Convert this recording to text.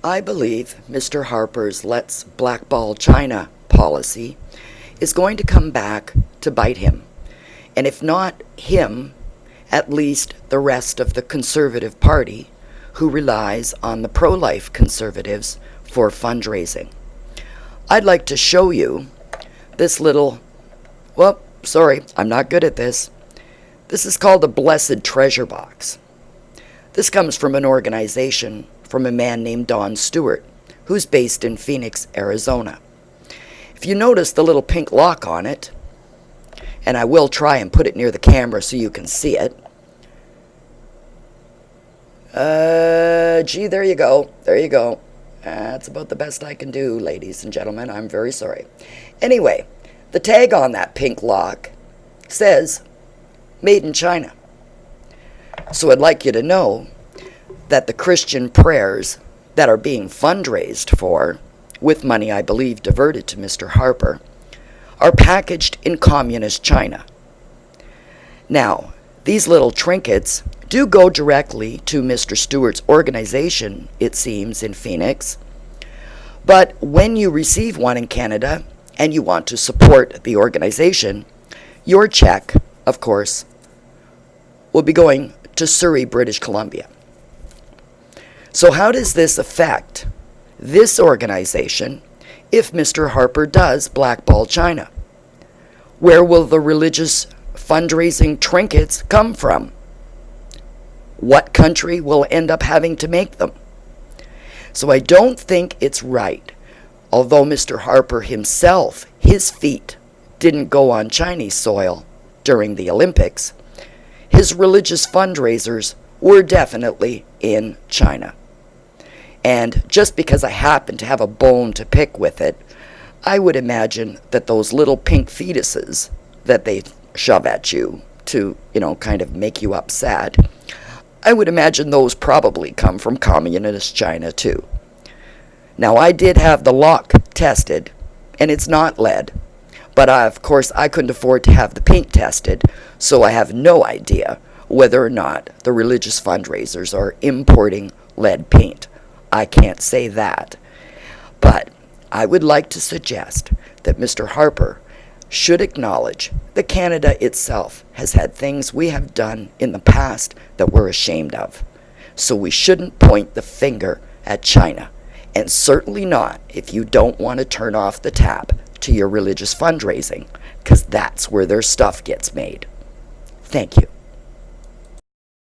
I believe Mr. Harper's Let's Blackball China policy is going to come back to bite him. And if not him, at least the rest of the Conservative Party, who relies on the pro-life conservatives for fundraising. I'd like to show you this little, I'm not good at this. This is called a blessed treasure box. This comes from an organization from a man named Don Stewart, who's based in Phoenix, Arizona. If you notice the little pink lock on it, and I will try and put it near the camera so you can see it. There you go. There you go. That's about the best I can do, ladies and gentlemen. I'm very sorry. Anyway, the tag on that pink lock says, Made in China. So I'd like you to know that the Christian prayers that are being fundraised for, with money I believe diverted to Mr. Harper, are packaged in communist China. Now, these little trinkets do go directly to Mr. Stewart's organization, it seems, in Phoenix. But when you receive one in Canada and you want to support the organization, your check, of course, will be going to Surrey, British Columbia. So how does this affect this organization if Mr. Harper does blackball China? Where will the religious fundraising trinkets come from? What country will end up having to make them? So I don't think it's right, although Mr. Harper himself, his feet didn't go on Chinese soil during the Olympics. His religious fundraisers were definitely in China. And just because I happen to have a bone to pick with it, I would imagine that those little pink fetuses that they shove at you to, kind of make you upset, I would imagine those probably come from communist China too. Now, I did have the lock tested, and it's not lead. But of course, I couldn't afford to have the paint tested, so I have no idea whether or not the religious fundraisers are importing lead paint. I can't say that. But I would like to suggest that Mr. Harper should acknowledge that Canada itself has had things we have done in the past that we're ashamed of. So we shouldn't point the finger at China, and certainly not if you don't want to turn off the tap to your religious fundraising, because that's where their stuff gets made. Thank you.